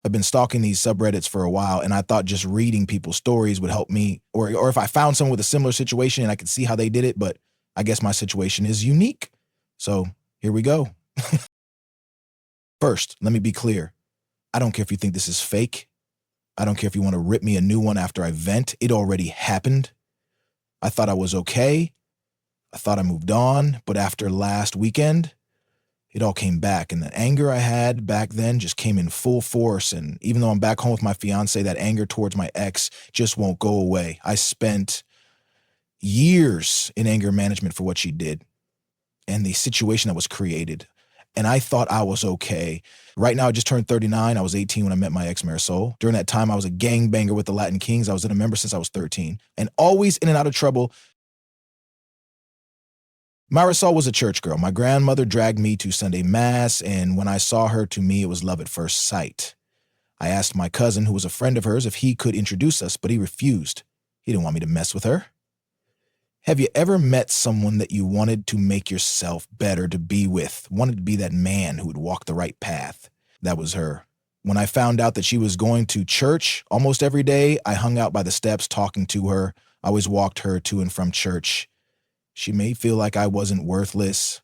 I've been stalking these subreddits for a while, and I thought just reading people's stories would help me, or if I found someone with a similar situation and I could see how they did it, but I guess my situation is unique. So here we go. First, let me be clear. I don't care if you think this is fake. I don't care if you want to rip me a new one after I vent. It already happened. I thought I was okay. I thought I moved on, but after last weekend, it all came back, and the anger I had back then just came in full force, and even though I'm back home with my fiance, that anger towards my ex just won't go away. I spent years in anger management for what she did and the situation that was created, and I thought I was okay. Right now, I just turned 39. I was 18 when I met my ex, Marisol. During that time, I was a gangbanger with the Latin Kings. I was in a member since I was 13, and always in and out of trouble. Marisol was a church girl. My grandmother dragged me to Sunday Mass, and when I saw her, to me, it was love at first sight. I asked my cousin, who was a friend of hers, if he could introduce us, but he refused. He didn't want me to mess with her. Have you ever met someone that you wanted to make yourself better to be with, wanted to be that man who would walk the right path? That was her. When I found out that she was going to church almost every day, I hung out by the steps talking to her. I always walked her to and from church. She made me feel like I wasn't worthless.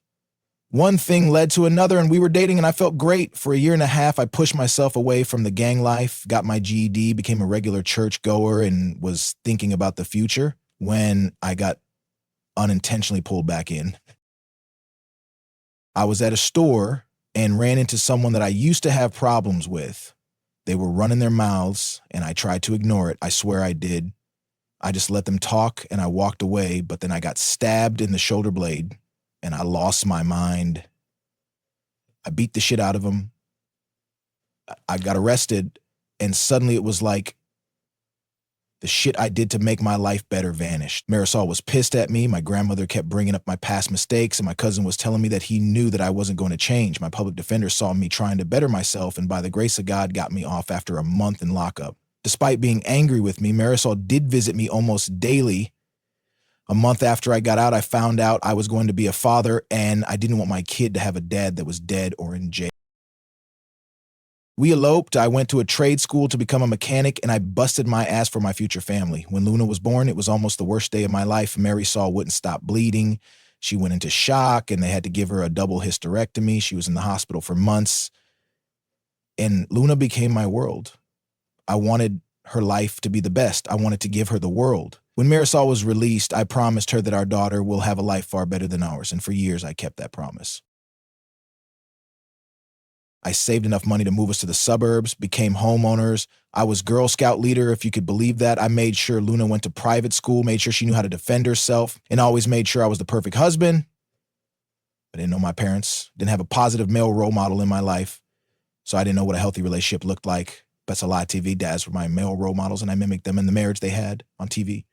One thing led to another, and we were dating, and I felt great. For a year and a half, I pushed myself away from the gang life, got my GED, became a regular church goer, and was thinking about the future when I got unintentionally pulled back in. I was at a store and ran into someone that I used to have problems with. They were running their mouths, and I tried to ignore it. I swear I did. I just let them talk, and I walked away, but then I got stabbed in the shoulder blade, and I lost my mind. I beat the shit out of them. I got arrested, and suddenly it was like the shit I did to make my life better vanished. Marisol was pissed at me. My grandmother kept bringing up my past mistakes, and my cousin was telling me that he knew that I wasn't going to change. My public defender saw me trying to better myself, and by the grace of God, got me off after a month in lockup. Despite being angry with me, Marisol did visit me almost daily. A month after I got out, I found out I was going to be a father, and I didn't want my kid to have a dad that was dead or in jail. We eloped. I went to a trade school to become a mechanic, and I busted my ass for my future family. When Luna was born, it was almost the worst day of my life. Marisol wouldn't stop bleeding. She went into shock, and they had to give her a double hysterectomy. She was in the hospital for months, and Luna became my world. I wanted her life to be the best. I wanted to give her the world. When Marisol was released, I promised her that our daughter will have a life far better than ours, and for years I kept that promise. I saved enough money to move us to the suburbs, became homeowners. I was Girl Scout leader, if you could believe that. I made sure Luna went to private school, made sure she knew how to defend herself, and always made sure I was the perfect husband. I didn't know my parents, didn't have a positive male role model in my life, so I didn't know what a healthy relationship looked like. That's a lie. TV dads were my male role models, and I mimicked them in the marriage they had on TV.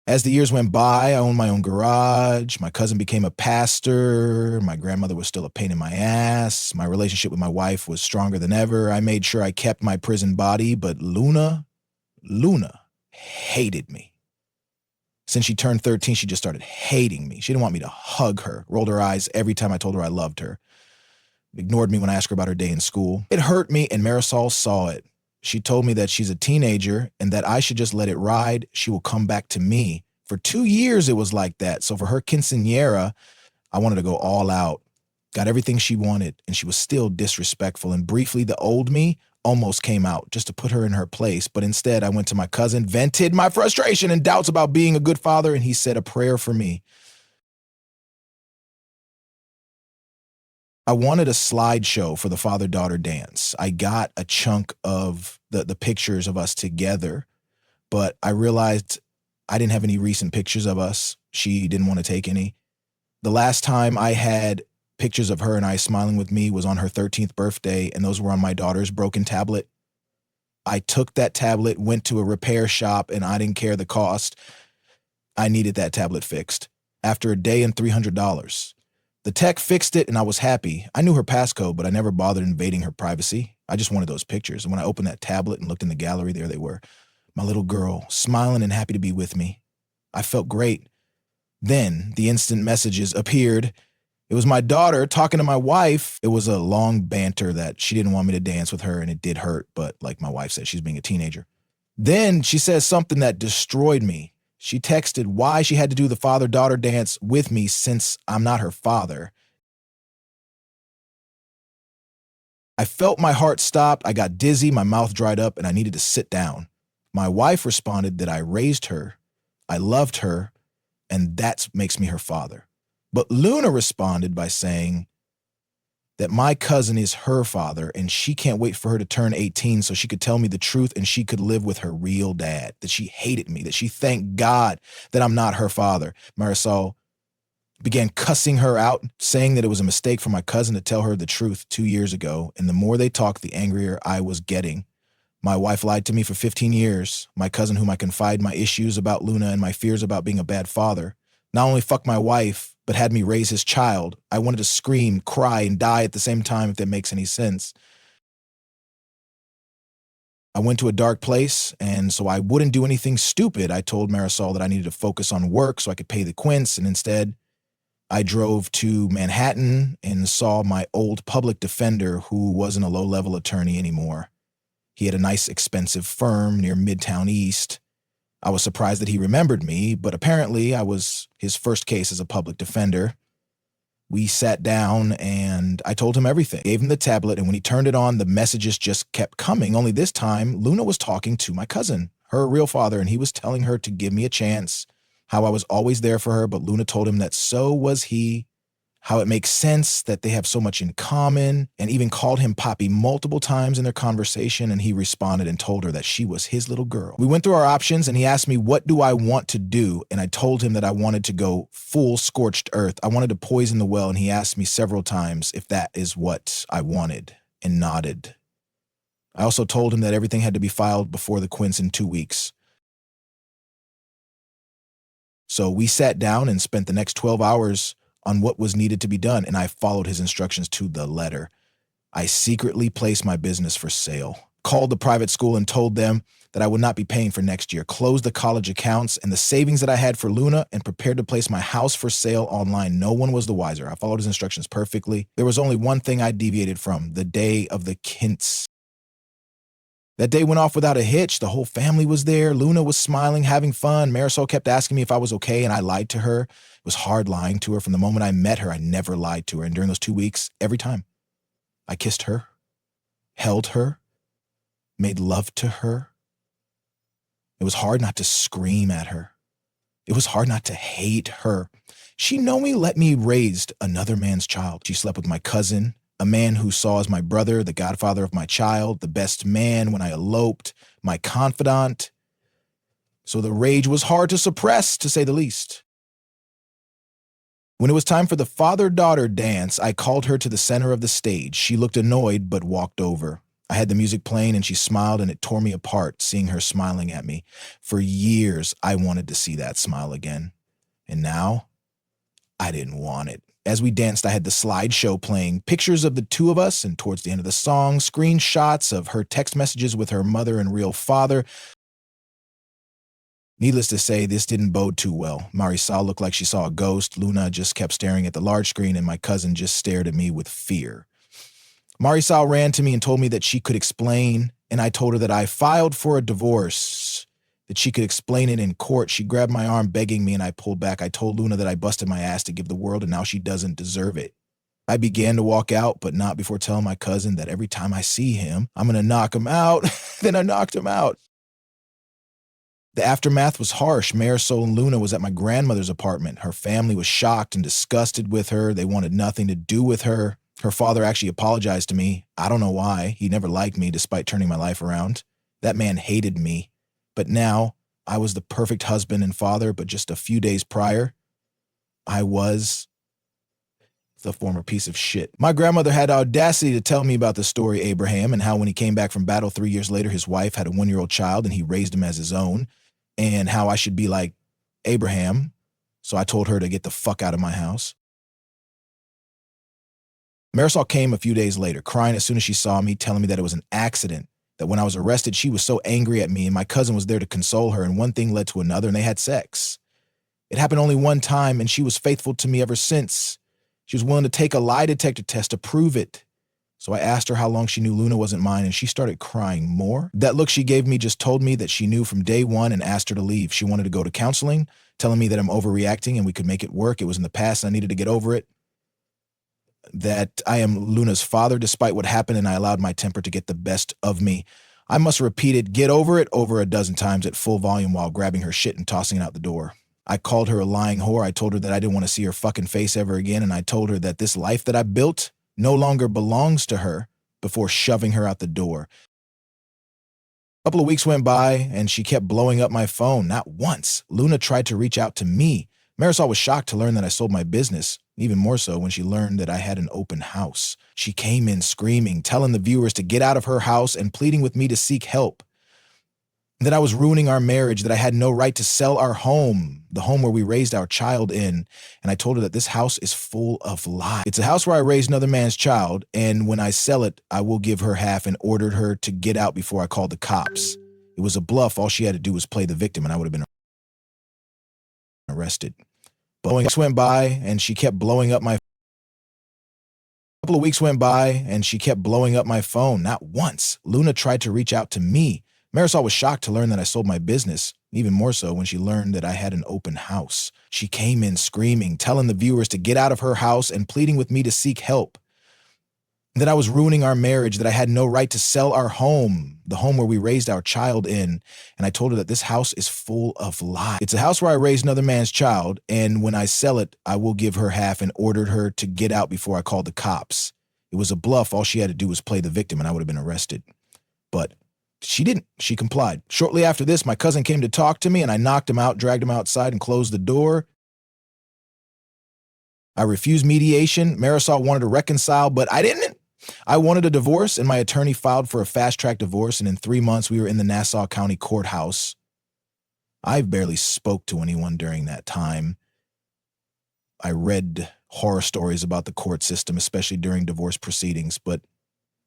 As the years went by, I owned my own garage. My cousin became a pastor. My grandmother was still a pain in my ass. My relationship with my wife was stronger than ever. I made sure I kept my prison body, but Luna hated me. Since she turned 13, she just started hating me. She didn't want me to hug her, rolled her eyes every time I told her I loved her. Ignored me when I asked her about her day in school. It hurt me, and Marisol saw it. She told me that she's a teenager and that I should just let it ride. She will come back to me. For 2 years, it was like that. So for her quinceañera, I wanted to go all out. Got everything she wanted, and she was still disrespectful. And briefly, the old me almost came out just to put her in her place. But instead, I went to my cousin, vented my frustration and doubts about being a good father, and he said a prayer for me. I wanted a slideshow for the father-daughter dance. I got a chunk of the pictures of us together, but I realized I didn't have any recent pictures of us. She didn't want to take any. The last time I had pictures of her and I smiling with me was on her 13th birthday, and those were on my daughter's broken tablet. I took that tablet, went to a repair shop, and I didn't care the cost. I needed that tablet fixed. After a day and $300. The tech fixed it, and I was happy. I knew her passcode, but I never bothered invading her privacy. I just wanted those pictures. And when I opened that tablet and looked in the gallery, there they were. My little girl, smiling and happy to be with me. I felt great. Then the instant messages appeared. It was my daughter talking to my wife. It was a long banter that she didn't want me to dance with her, and it did hurt, but like my wife said, she's being a teenager. Then she says something that destroyed me. She texted why she had to do the father-daughter dance with me since I'm not her father. I felt my heart stop, I got dizzy, my mouth dried up, and I needed to sit down. My wife responded that I raised her, I loved her, and that makes me her father. But Luna responded by saying that my cousin is her father and she can't wait for her to turn 18 so she could tell me the truth and she could live with her real dad, that she hated me, that she thanked God that I'm not her father. Marisol began cussing her out, saying that it was a mistake for my cousin to tell her the truth 2 years ago, and the more they talked, the angrier I was getting. My wife lied to me for 15 years. My cousin, whom I confide my issues about Luna and my fears about being a bad father, not only fucked my wife, but had me raise his child. I wanted to scream, cry, and die at the same time, if that makes any sense. I went to a dark place, and so I wouldn't do anything stupid. I told Marisol that I needed to focus on work so I could pay the quints, and instead, I drove to Manhattan and saw my old public defender, who wasn't a low-level attorney anymore. He had a nice, expensive firm near Midtown East. I was surprised that he remembered me, but apparently I was his first case as a public defender. We sat down and I told him everything, gave him the tablet, and when he turned it on, the messages just kept coming. Only this time, Luna was talking to my cousin, her real father, and he was telling her to give me a chance, how I was always there for her, but Luna told him that so was he, how it makes sense that they have so much in common, and even called him Poppy multiple times in their conversation, and he responded and told her that she was his little girl. We went through our options, and he asked me, what do I want to do? And I told him that I wanted to go full scorched earth. I wanted to poison the well, and he asked me several times if that is what I wanted, and nodded. I also told him that everything had to be filed before the quints in 2 weeks. So we sat down and spent the next 12 hours on what was needed to be done, and I followed his instructions to the letter. I secretly placed my business for sale, called the private school and told them that I would not be paying for next year, closed the college accounts and the savings that I had for Luna, and prepared to place my house for sale online. No one was the wiser. I followed his instructions perfectly. There was only one thing I deviated from: the day of the quints. That day went off without a hitch. The whole family was there. Luna was smiling, having fun. Marisol kept asking me if I was okay, and I lied to her. It was hard lying to her. From the moment I met her, I never lied to her. And during those 2 weeks, every time, I kissed her, held her, made love to her. It was hard not to scream at her. It was hard not to hate her. She knowingly let me raise another man's child. She slept with my cousin, a man who saw as my brother, the godfather of my child, the best man when I eloped, my confidant. So the rage was hard to suppress, to say the least. When it was time for the father-daughter dance, I called her to the center of the stage. She looked annoyed, but walked over. I had the music playing, and she smiled, and it tore me apart, seeing her smiling at me. For years, I wanted to see that smile again. And now, I didn't want it. As we danced, I had the slideshow playing, pictures of the two of us, and towards the end of the song, screenshots of her text messages with her mother and real father. Needless to say, this didn't bode too well. Marisol looked like she saw a ghost. Luna just kept staring at the large screen, and my cousin just stared at me with fear. Marisol ran to me and told me that she could explain, and I told her that I filed for a divorce, that she could explain it in court. She grabbed my arm, begging me, and I pulled back. I told Luna that I busted my ass to give the world, and now she doesn't deserve it. I began to walk out, but not before telling my cousin that every time I see him, I'm going to knock him out. Then I knocked him out. The aftermath was harsh. Marisol and Luna was at my grandmother's apartment. Her family was shocked and disgusted with her. They wanted nothing to do with her. Her father actually apologized to me. I don't know why. He never liked me despite turning my life around. That man hated me. But now, I was the perfect husband and father, but just a few days prior, I was the former piece of shit. My grandmother had audacity to tell me about the story Abraham and how when he came back from battle 3 years later, his wife had a 1-year-old child and he raised him as his own, and how I should be like Abraham. So I told her to get the fuck out of my house. Marisol came a few days later, crying as soon as she saw me, telling me that it was an accident, that when I was arrested, she was so angry at me, and my cousin was there to console her, and one thing led to another, and they had sex. It happened only one time, and she was faithful to me ever since. She was willing to take a lie detector test to prove it. So I asked her how long she knew Luna wasn't mine, and she started crying more. That look she gave me just told me that she knew from day one and asked her to leave. She wanted to go to counseling, telling me that I'm overreacting and we could make it work. It was in the past and I needed to get over it. That I am Luna's father despite what happened, and I allowed my temper to get the best of me. I must have repeated "get over it" over a dozen times at full volume while grabbing her shit and tossing it out the door. I called her a lying whore. I told her that I didn't want to see her fucking face ever again, and I told her that this life that I built no longer belongs to her before shoving her out the door. A couple of weeks went by, and she kept blowing up my phone. Not once. Luna tried to reach out to me. Marisol was shocked to learn that I sold my business, even more so when she learned that I had an open house. She came in screaming, telling the viewers to get out of her house and pleading with me to seek help. That I was ruining our marriage, that I had no right to sell our home, the home where we raised our child in. And I told her that this house is full of lies. It's a house where I raised another man's child, and when I sell it, I will give her half, and ordered her to get out before I called the cops. It was a bluff. All she had to do was play the victim, and I would have been arrested. But weeks went by, and she kept blowing up my couple of weeks went by, and she kept blowing up my phone. Not once. Luna tried to reach out to me. Marisol was shocked to learn that I sold my business, even more so when she learned that I had an open house. She came in screaming, telling the viewers to get out of her house and pleading with me to seek help. That I was ruining our marriage, that I had no right to sell our home, the home where we raised our child in. And I told her that this house is full of lies. It's a house where I raised another man's child, and when I sell it, I will give her half, and ordered her to get out before I called the cops. It was a bluff. All she had to do was play the victim, and I would have been arrested. But she didn't. She complied. Shortly after this, my cousin came to talk to me, and I knocked him out, dragged him outside, and closed the door. I refused mediation. Marisol wanted to reconcile, but I didn't. I wanted a divorce, and my attorney filed for a fast-track divorce, and in 3 months, we were in the Nassau County Courthouse. I barely spoke to anyone during that time. I read horror stories about the court system, especially during divorce proceedings, but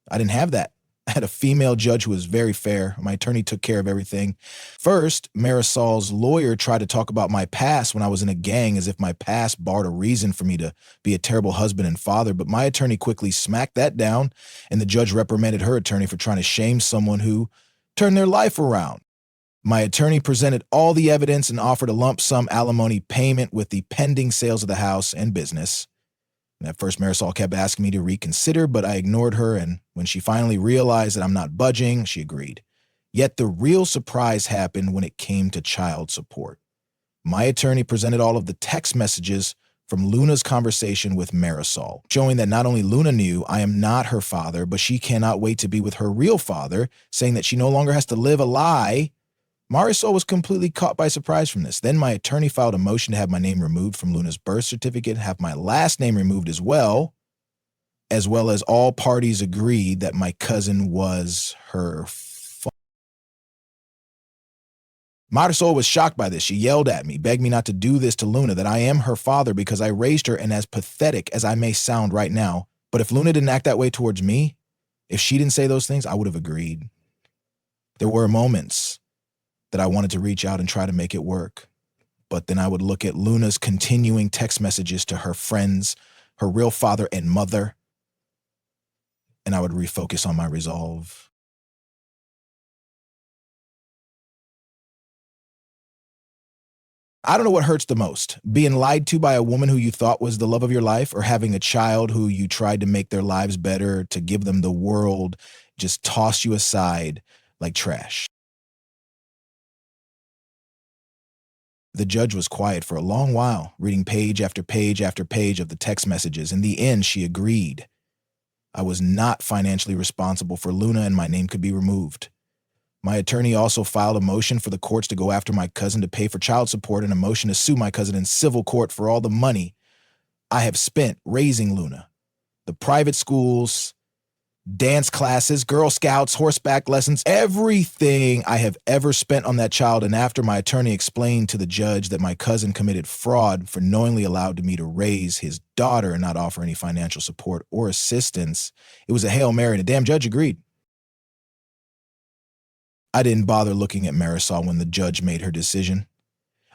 I didn't have that. I had a female judge who was very fair. My attorney took care of everything. First, Marisol's lawyer tried to talk about my past when I was in a gang, as if my past barred a reason for me to be a terrible husband and father, but my attorney quickly smacked that down, and the judge reprimanded her attorney for trying to shame someone who turned their life around. My attorney presented all the evidence and offered a lump sum alimony payment with the pending sales of the house and business. And at first, Marisol kept asking me to reconsider, but I ignored her, and when she finally realized that I'm not budging, she agreed. Yet the real surprise happened when it came to child support. My attorney presented all of the text messages from Luna's conversation with Marisol, showing that not only Luna knew I am not her father, but she cannot wait to be with her real father, saying that she no longer has to live a lie. Marisol was completely caught by surprise from this. Then my attorney filed a motion to have my name removed from Luna's birth certificate, have my last name removed as well as all parties agreed that my cousin was her father. Marisol was shocked by this. She yelled at me, begged me not to do this to Luna, that I am her father because I raised her, and as pathetic as I may sound right now, but if Luna didn't act that way towards me, if she didn't say those things, I would have agreed. There were moments that I wanted to reach out and try to make it work. But then I would look at Luna's continuing text messages to her friends, her real father and mother, and I would refocus on my resolve. I don't know what hurts the most, being lied to by a woman who you thought was the love of your life, or having a child who you tried to make their lives better, to give them the world, just toss you aside like trash. The judge was quiet for a long while, reading page after page after page of the text messages. In the end, she agreed. I was not financially responsible for Luna, and my name could be removed. My attorney also filed a motion for the courts to go after my cousin to pay for child support, and a motion to sue my cousin in civil court for all the money I have spent raising Luna. The private schools, dance classes, Girl Scouts, horseback lessons, everything I have ever spent on that child. And after my attorney explained to the judge that my cousin committed fraud for knowingly allowed me to raise his daughter and not offer any financial support or assistance, it was a Hail Mary, and the damn judge agreed. I didn't bother looking at Marisol when the judge made her decision.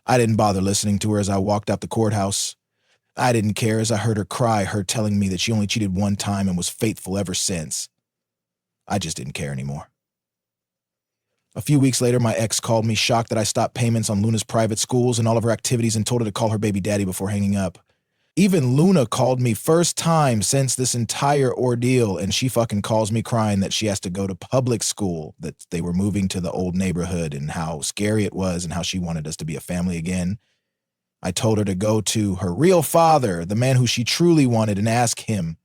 I didn't bother listening to her as I walked out the courthouse. I didn't care as I heard her cry, her telling me that she only cheated one time and was faithful ever since. I just didn't care anymore. A few weeks later, my ex called me, shocked that I stopped payments on Luna's private schools and all of her activities, and told her to call her baby daddy before hanging up. Even Luna called me first time since this entire ordeal, and she fucking calls me crying that she has to go to public school, that they were moving to the old neighborhood and how scary it was and how she wanted us to be a family again. I told her to go to her real father, the man who she truly wanted, and ask him.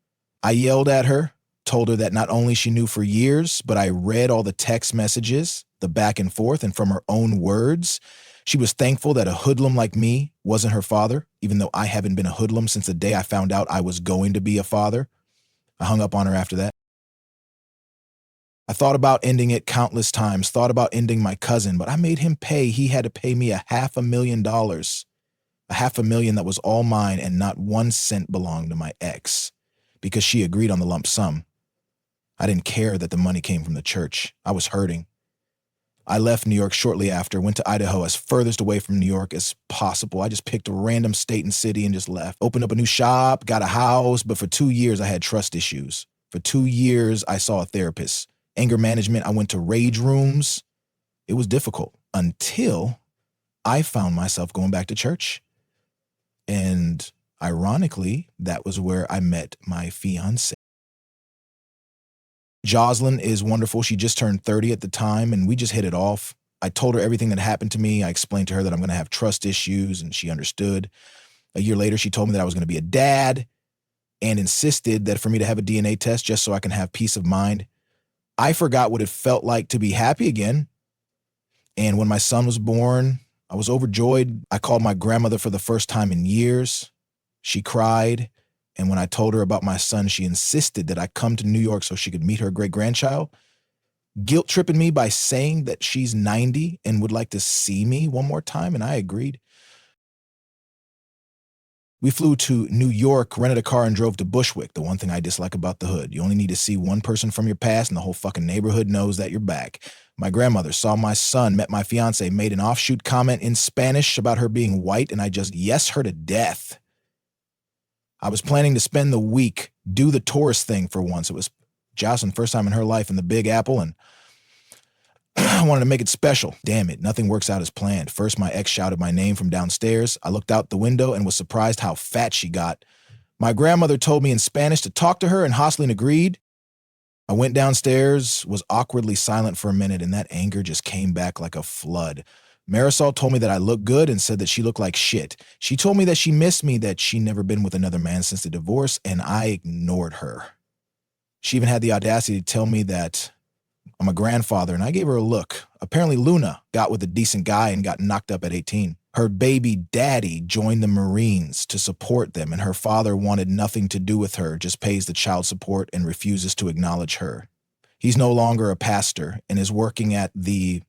I yelled at her, told her that not only she knew for years, but I read all the text messages, the back and forth, and from her own words, she was thankful that a hoodlum like me wasn't her father, even though I haven't been a hoodlum since the day I found out I was going to be a father. I hung up on her after that. I thought about ending it countless times, thought about ending my cousin, but I made him pay. He had to pay me $500,000. $500,000 that was all mine and not 1 cent belonged to my ex, because she agreed on the lump sum. I didn't care that the money came from the church. I was hurting. I left New York shortly after, went to Idaho as furthest away from New York as possible. I just picked a random state and city and just left. Opened up a new shop, got a house, but for 2 years I had trust issues. For 2 years I saw a therapist. Anger management, I went to rage rooms. It was difficult until I found myself going back to church. And ironically, that was where I met my fiance. Jocelyn is wonderful. She just turned 30 at the time, and we just hit it off. I told her everything that happened to me. I explained to her that I'm going to have trust issues, and she understood. A year later, she told me that I was going to be a dad and insisted that for me to have a DNA test just so I can have peace of mind. I forgot what it felt like to be happy again. And when my son was born, I was overjoyed. I called my grandmother for the first time in years. She cried. And when I told her about my son, she insisted that I come to New York so she could meet her great-grandchild, guilt-tripping me by saying that she's 90 and would like to see me one more time, and I agreed. We flew to New York, rented a car, and drove to Bushwick, the one thing I dislike about the hood. You only need to see one person from your past, and the whole fucking neighborhood knows that you're back. My grandmother saw my son, met my fiance, made an offshoot comment in Spanish about her being white, and I just yes her to death. I was planning to spend the week, do the tourist thing for once. It was Jocelyn's first time in her life in the Big Apple, and I wanted to make it special. Damn it, nothing works out as planned. First, my ex shouted my name from downstairs. I looked out the window and was surprised how fat she got. My grandmother told me in Spanish to talk to her, and Jocelyn agreed. I went downstairs, was awkwardly silent for a minute, and that anger just came back like a flood. Marisol told me that I looked good and said that she looked like shit. She told me that she missed me, that she'd never been with another man since the divorce, and I ignored her. She even had the audacity to tell me that I'm a grandfather, and I gave her a look. Apparently Luna got with a decent guy and got knocked up at 18. Her baby daddy joined the Marines to support them, and her father wanted nothing to do with her, just pays the child support and refuses to acknowledge her. He's no longer a pastor and is working at the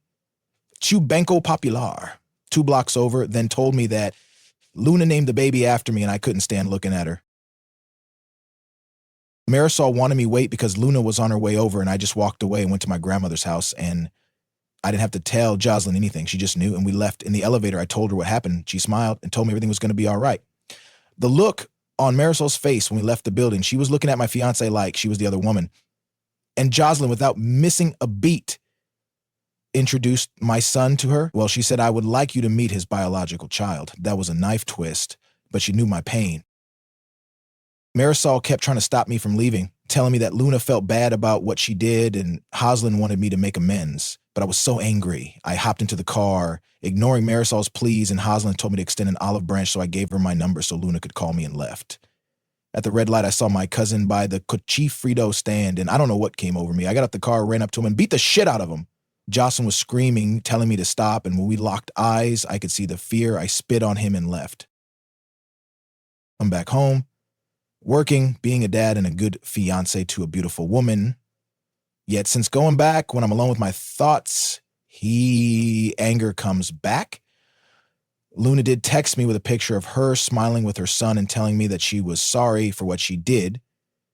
Banco Popular, 2 blocks over, then told me that Luna named the baby after me and I couldn't stand looking at her. Marisol wanted me wait because Luna was on her way over, and I just walked away and went to my grandmother's house, and I didn't have to tell Jocelyn anything. She just knew, and we left in the elevator. I told her what happened. She smiled and told me everything was going to be all right. The look on Marisol's face when we left the building, she was looking at my fiance like she was the other woman. And Jocelyn, without missing a beat, introduced my son to her. Well, she said, I would like you to meet his biological child. That was a knife twist, but she knew my pain. Marisol kept trying to stop me from leaving, telling me that Luna felt bad about what she did and Jocelyn wanted me to make amends. But I was so angry. I hopped into the car, ignoring Marisol's pleas, and Jocelyn told me to extend an olive branch, so I gave her my number so Luna could call me and left. At the red light, I saw my cousin by the Cochifrito stand, and I don't know what came over me. I got out the car, ran up to him, and beat the shit out of him. Jocelyn was screaming, telling me to stop, and when we locked eyes, I could see the fear. I spit on him and left. I'm back home, working, being a dad and a good fiance to a beautiful woman. Yet since going back, when I'm alone with my thoughts, anger comes back. Luna did text me with a picture of her smiling with her son and telling me that she was sorry for what she did.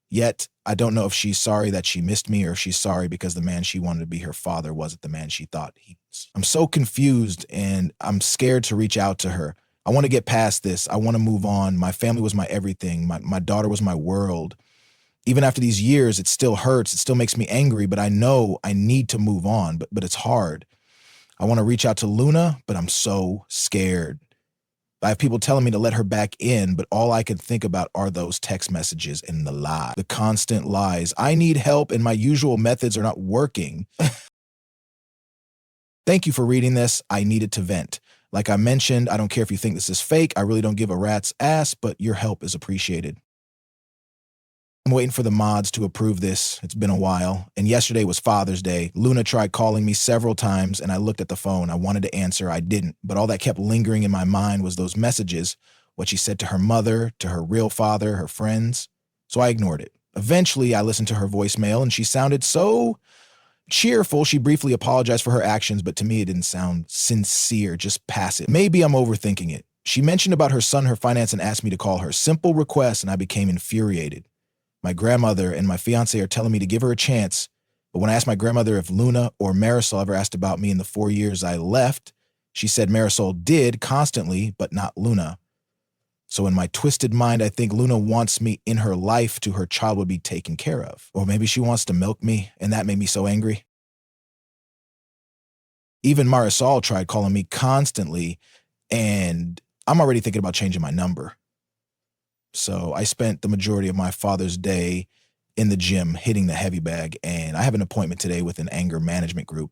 Yet, I don't know if she's sorry that she missed me or if she's sorry because the man she wanted to be her father wasn't the man she thought he was. I'm so confused and I'm scared to reach out to her. I want to get past this. I want to move on. My family was my everything. My daughter was my world. Even after these years, it still hurts. It still makes me angry, but I know I need to move on, but it's hard. I want to reach out to Luna, but I'm so scared. I have people telling me to let her back in, but all I can think about are those text messages and the constant lies. I need help and my usual methods are not working. Thank you for reading this. I needed to vent. Like I mentioned, I don't care if you think this is fake. I really don't give a rat's ass, but your help is appreciated. I'm waiting for the mods to approve this. It's been a while. And yesterday was Father's Day. Luna tried calling me several times, and I looked at the phone. I wanted to answer. I didn't. But all that kept lingering in my mind was those messages, what she said to her mother, to her real father, her friends. So I ignored it. Eventually, I listened to her voicemail, and she sounded so cheerful. She briefly apologized for her actions, but to me, it didn't sound sincere, just passive. Maybe I'm overthinking it. She mentioned about her son, her finance, and asked me to call her. Simple request, and I became infuriated. My grandmother and my fiance are telling me to give her a chance, but when I asked my grandmother if Luna or Marisol ever asked about me in the 4 years I left, she said Marisol did constantly, but not Luna. So in my twisted mind, I think Luna wants me in her life to her child would be taken care of. Or maybe she wants to milk me, and that made me so angry. Even Marisol tried calling me constantly, and I'm already thinking about changing my number. So I spent the majority of my Father's Day in the gym hitting the heavy bag, and I have an appointment today with an anger management group.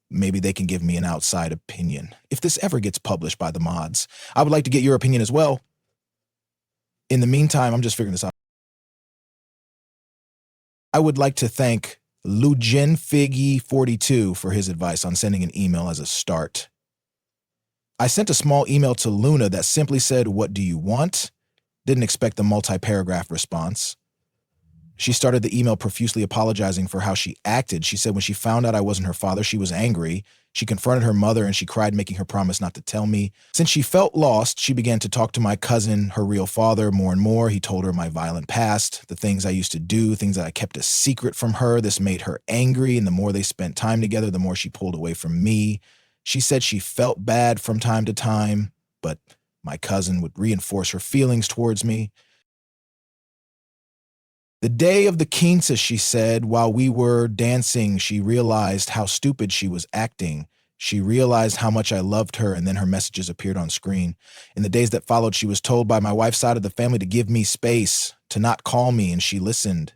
Maybe they can give me an outside opinion. If this ever gets published by the mods, I would like to get your opinion as well. In the meantime, I'm just figuring this out. I would like to thank LugenFiggy42 for his advice on sending an email as a start. I sent a small email to Luna that simply said, "What do you want?" Didn't expect the multi-paragraph response. She started the email profusely apologizing for how she acted. She said when she found out I wasn't her father, she was angry. She confronted her mother and she cried, making her promise not to tell me. Since she felt lost, she began to talk to my cousin, her real father, more and more. He told her my violent past, the things I used to do, things that I kept a secret from her. This made her angry, and the more they spent time together, the more she pulled away from me. She said she felt bad from time to time, but my cousin would reinforce her feelings towards me. The day of the quince, she said, while we were dancing, she realized how stupid she was acting. She realized how much I loved her, and then her messages appeared on screen. In the days that followed, she was told by my wife's side of the family to give me space, to not call me, and she listened.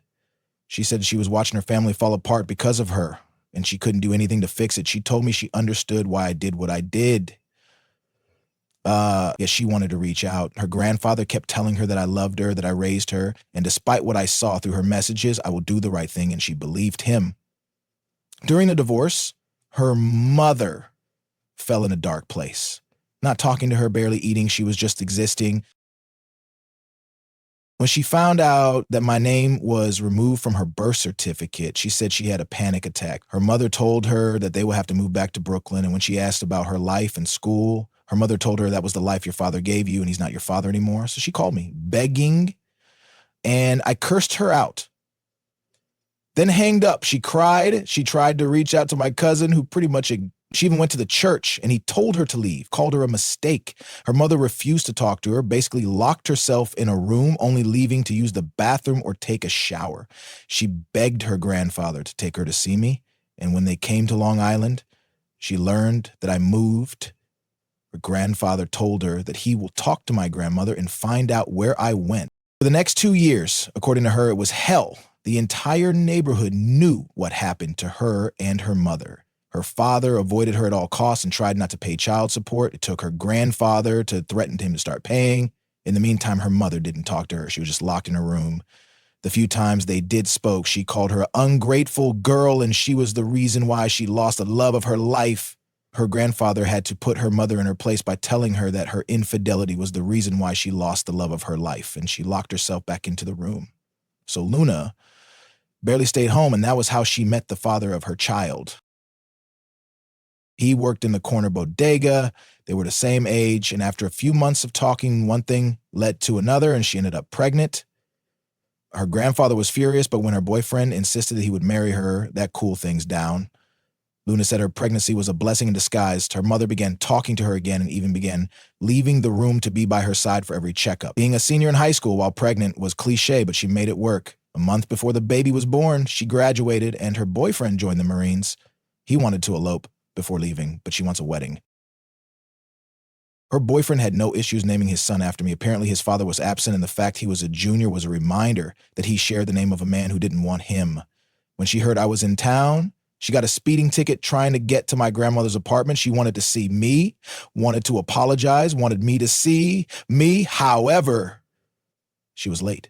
She said she was watching her family fall apart because of her, and she couldn't do anything to fix it. She told me she understood why I did what I did. She wanted to reach out. Her grandfather kept telling her that I loved her, that I raised her, and despite what I saw through her messages, I will do the right thing, and she believed him. During the divorce, her mother fell in a dark place. Not talking to her, barely eating, she was just existing. When she found out that my name was removed from her birth certificate, she said she had a panic attack. Her mother told her that they would have to move back to Brooklyn, and when she asked about her life and school, her mother told her that was the life your father gave you and he's not your father anymore. So she called me, begging, and I cursed her out. Then hanged up. She cried. She tried to reach out to my cousin, who pretty much, she even went to the church, and he told her to leave, called her a mistake. Her mother refused to talk to her, basically locked herself in a room, only leaving to use the bathroom or take a shower. She begged her grandfather to take her to see me, and when they came to Long Island, she learned that I moved. Her grandfather told her that he will talk to my grandmother and find out where I went. For the next 2 years, according to her, it was hell. The entire neighborhood knew what happened to her and her mother. Her father avoided her at all costs and tried not to pay child support. It took her grandfather to threaten him to start paying. In the meantime, her mother didn't talk to her. She was just locked in her room. The few times they did spoke, she called her an ungrateful girl, and she was the reason why she lost the love of her life. Her grandfather had to put her mother in her place by telling her that her infidelity was the reason why she lost the love of her life, and she locked herself back into the room. So Luna barely stayed home, and that was how she met the father of her child. He worked in the corner bodega. They were the same age, and after a few months of talking, one thing led to another, and she ended up pregnant. Her grandfather was furious, but when her boyfriend insisted that he would marry her, that cooled things down. Luna said her pregnancy was a blessing in disguise. Her mother began talking to her again and even began leaving the room to be by her side for every checkup. Being a senior in high school while pregnant was cliche, but she made it work. A month before the baby was born, she graduated and her boyfriend joined the Marines. He wanted to elope before leaving, but she wants a wedding. Her boyfriend had no issues naming his son after me. Apparently his father was absent, and the fact he was a junior was a reminder that he shared the name of a man who didn't want him. When she heard I was in town, she got a speeding ticket trying to get to my grandmother's apartment. She wanted to see me, wanted to apologize, wanted me to see me. However, she was late.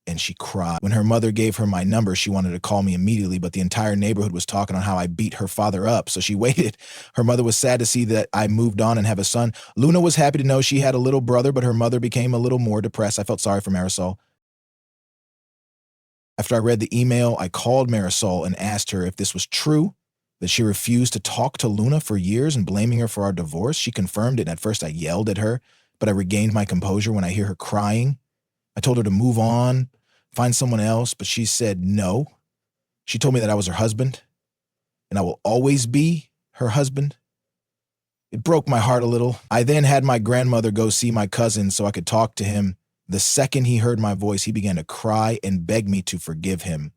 And she cried. When her mother gave her my number, she wanted to call me immediately, but the entire neighborhood was talking on how I beat her father up, so she waited. Her mother was sad to see that I moved on and have a son. Luna was happy to know she had a little brother, but her mother became a little more depressed. I felt sorry for Marisol. After I read the email, I called Marisol and asked her if this was true, that she refused to talk to Luna for years and blaming her for our divorce. She confirmed it. At first, I yelled at her, but I regained my composure when I hear her crying. I told her to move on, find someone else, but she said no. She told me that I was her husband, and I will always be her husband. It broke my heart a little. I then had my grandmother go see my cousin so I could talk to him. The second he heard my voice, he began to cry and beg me to forgive him.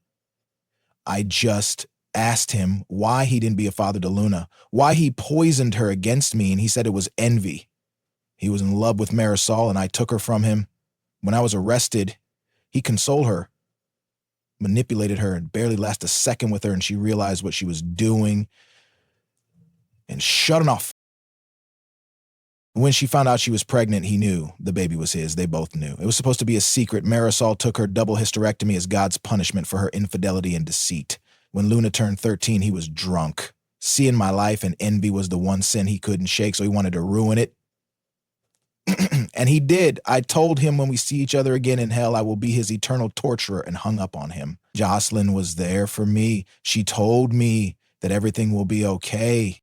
I just asked him why he didn't be a father to Luna, why he poisoned her against me, and he said it was envy. He was in love with Marisol, and I took her from him. When I was arrested, he consoled her, manipulated her, and barely lasted a second with her, and she realized what she was doing and shut it off. When she found out she was pregnant, he knew the baby was his. They both knew. It was supposed to be a secret. Marisol took her double hysterectomy as God's punishment for her infidelity and deceit. When Luna turned 13, he was drunk. Seeing my life and envy was the one sin he couldn't shake, so he wanted to ruin it. And he did. I told him when we see each other again in hell, I will be his eternal torturer, and hung up on him. Jocelyn was there for me. She told me that everything will be okay.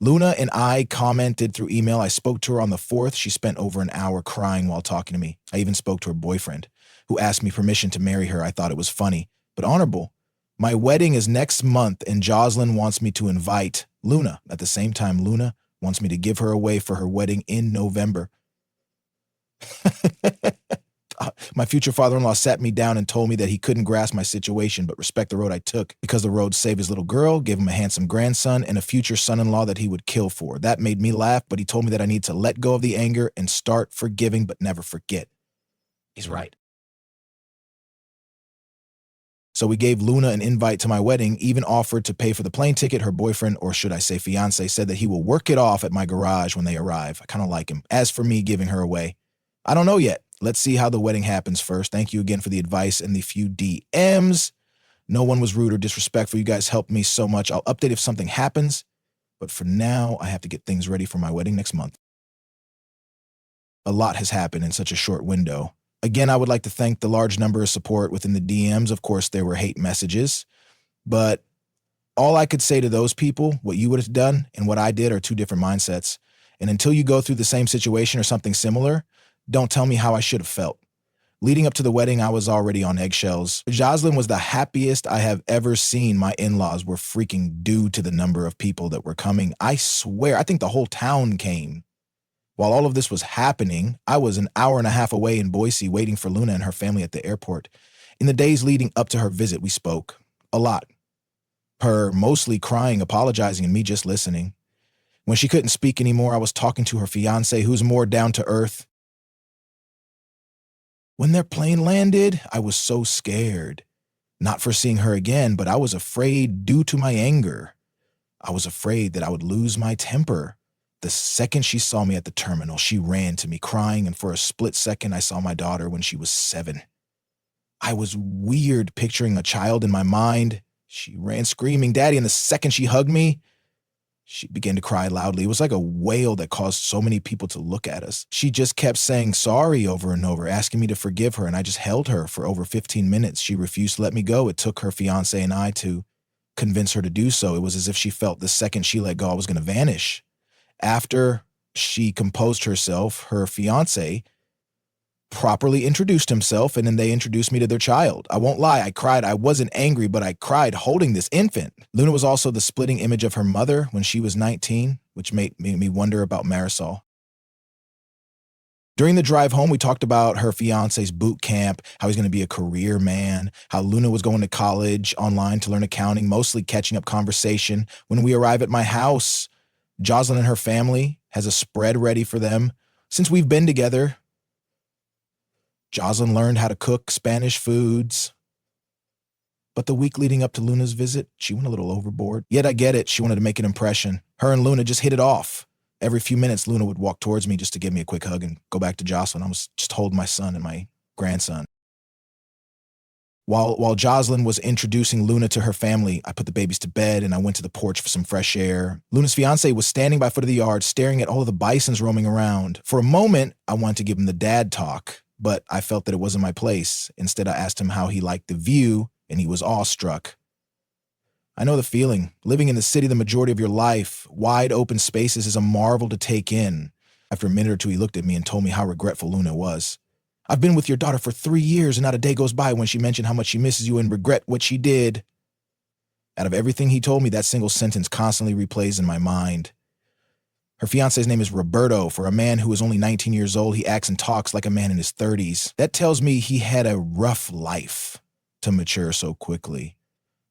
Luna and I commented through email. I spoke to her on the 4th. She spent over an hour crying while talking to me. I even spoke to her boyfriend, who asked me permission to marry her. I thought it was funny, but honorable. My wedding is next month, and Jocelyn wants me to invite Luna. At the same time, Luna wants me to give her away for her wedding in November. My future father-in-law sat me down and told me that he couldn't grasp my situation but respect the road I took because the road saved his little girl, gave him a handsome grandson, and a future son-in-law that he would kill for. That made me laugh, but he told me that I need to let go of the anger and start forgiving but never forget. He's right. So we gave Luna an invite to my wedding, even offered to pay for the plane ticket. Her boyfriend, or should I say fiance, said that he will work it off at my garage when they arrive. I kind of like him. As for me giving her away, I don't know yet. Let's see how the wedding happens first. Thank you again for the advice and the few DMs. No one was rude or disrespectful. You guys helped me so much. I'll update if something happens. But for now, I have to get things ready for my wedding next month. A lot has happened in such a short window. Again, I would like to thank the large number of support within the DMs. Of course, there were hate messages. But all I could say to those people, what you would have done and what I did are two different mindsets. And until you go through the same situation or something similar, don't tell me how I should have felt. Leading up to the wedding, I was already on eggshells. Jocelyn was the happiest I have ever seen. My in-laws were freaking due to the number of people that were coming. I swear, I think the whole town came. While all of this was happening, I was an hour and a half away in Boise waiting for Luna and her family at the airport. In the days leading up to her visit, we spoke. A lot. Her mostly crying, apologizing, and me just listening. When she couldn't speak anymore, I was talking to her fiance, who's more down to earth. When their plane landed, I was so scared. Not for seeing her again, but I was afraid due to my anger. I was afraid that I would lose my temper. The second she saw me at the terminal, she ran to me crying, and for a split second, I saw my daughter when she was 7. I was weird picturing a child in my mind. She ran screaming, "Daddy," and the second she hugged me, she began to cry loudly. It was like a wail that caused so many people to look at us. She just kept saying sorry over and over, asking me to forgive her, and I just held her for over 15 minutes. She refused to let me go. It took her fiance and I to convince her to do so. It was as if she felt the second she let go, I was going to vanish. After she composed herself, her fiance properly introduced himself, and then they introduced me to their child. I won't lie, I cried. I wasn't angry, but I cried holding this infant. Luna was also the splitting image of her mother when she was 19, which made me wonder about Marisol. During the drive home, we talked about her fiance's boot camp, how he's going to be a career man, how Luna was going to college online to learn accounting, mostly catching up conversation. When we arrive at my house, Jocelyn and her family has a spread ready for them. Since we've been together, Jocelyn learned how to cook Spanish foods. But the week leading up to Luna's visit, she went a little overboard. Yet I get it, she wanted to make an impression. Her and Luna just hit it off. Every few minutes, Luna would walk towards me just to give me a quick hug and go back to Jocelyn. I was just holding my son and my grandson. While Jocelyn was introducing Luna to her family, I put the babies to bed and I went to the porch for some fresh air. Luna's fiance was standing by foot of the yard, staring at all of the bisons roaming around. For a moment, I wanted to give him the dad talk, but I felt that it wasn't my place. Instead, I asked him how he liked the view, and he was awestruck. I know the feeling. Living in the city the majority of your life, wide open spaces is a marvel to take in. After a minute or two, he looked at me and told me how regretful Luna was. I've been with your daughter for 3 years, and not a day goes by when she mentioned how much she misses you and regret what she did. Out of everything he told me, that single sentence constantly replays in my mind. Her fiance's name is Roberto. For a man who is only 19 years old, he acts and talks like a man in his 30s. That tells me he had a rough life to mature so quickly.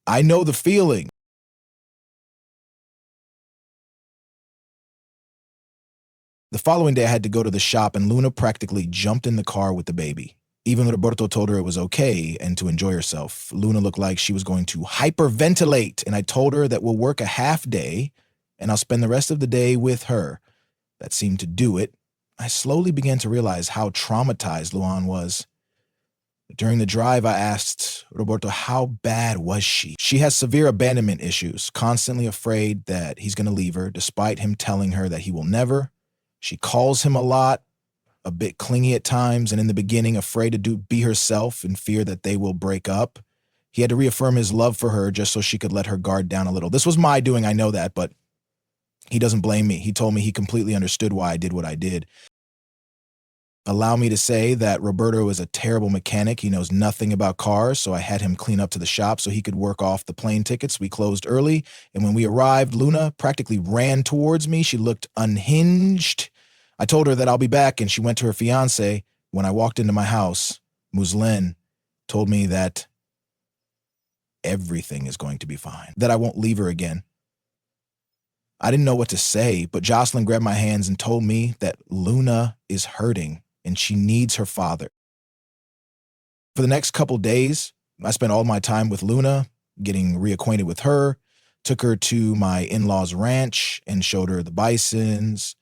I know the feeling. The following day, I had to go to the shop, and Luna practically jumped in the car with the baby. Even Roberto told her it was okay and to enjoy herself. Luna looked like she was going to hyperventilate, and I told her that we'll work a half day, and I'll spend the rest of the day with her. That seemed to do it. I slowly began to realize how traumatized Luan was. During the drive, I asked Roberto, how bad was she? She has severe abandonment issues, constantly afraid that he's going to leave her, despite him telling her that he will never. She calls him a lot, a bit clingy at times, and in the beginning, afraid to be herself in fear that they will break up. He had to reaffirm his love for her just so she could let her guard down a little. This was my doing, I know that, but he doesn't blame me. He told me he completely understood why I did what I did. Allow me to say that Roberto is a terrible mechanic. He knows nothing about cars, so I had him clean up to the shop so he could work off the plane tickets. We closed early, and when we arrived, Luna practically ran towards me. She looked unhinged. I told her that I'll be back, and she went to her fiancé. When I walked into my house, Muslin told me that everything is going to be fine, that I won't leave her again. I didn't know what to say, but Jocelyn grabbed my hands and told me that Luna is hurting and she needs her father. For the next couple days, I spent all my time with Luna, getting reacquainted with her, took her to my in-laws' ranch and showed her the bisons,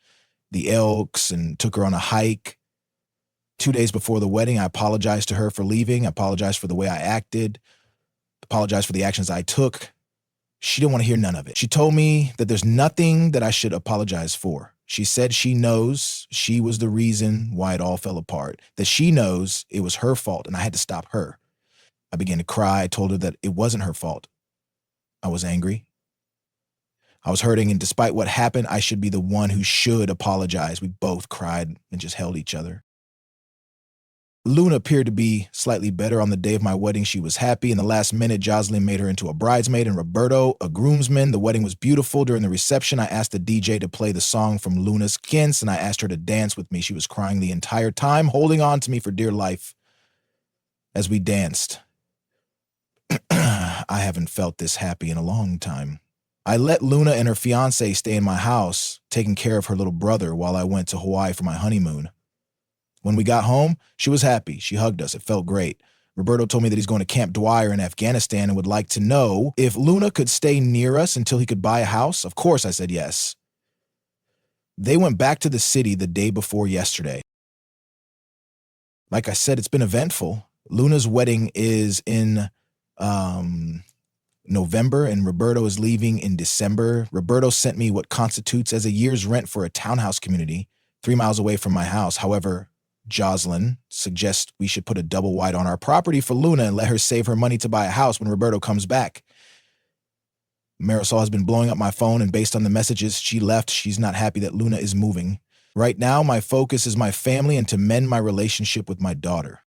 the elks, and took her on a hike. 2 days before the wedding, I apologized to her for leaving, apologized for the way I acted, apologized for the actions I took. She didn't want to hear none of it. She told me that there's nothing that I should apologize for. She said she knows she was the reason why it all fell apart, that she knows it was her fault and I had to stop her. I began to cry. I told her that it wasn't her fault. I was angry. I was hurting, and despite what happened, I should be the one who should apologize. We both cried and just held each other. Luna appeared to be slightly better. On the day of my wedding, she was happy. In the last minute, Jocelyn made her into a bridesmaid and Roberto a groomsman. The wedding was beautiful. During the reception, I asked the DJ to play the song from Luna's Kins, and I asked her to dance with me. She was crying the entire time, holding on to me for dear life. As we danced, I haven't felt this happy in a long time. I let Luna and her fiancé stay in my house, taking care of her little brother while I went to Hawaii for my honeymoon. When we got home, she was happy. She hugged us. It felt great. Roberto told me that he's going to Camp Dwyer in Afghanistan and would like to know if Luna could stay near us until he could buy a house. Of course, I said yes. They went back to the city the day before yesterday. Like I said, it's been eventful. Luna's wedding is in November, and Roberto is leaving in December. Roberto sent me what constitutes as a year's rent for a townhouse community 3 miles away from my house. However, Jocelyn suggests we should put a double wide on our property for Luna and let her save her money to buy a house when Roberto comes back. Marisol has been blowing up my phone, and based on the messages she left, she's not happy that Luna is moving. Right now, my focus is my family and to mend my relationship with my daughter.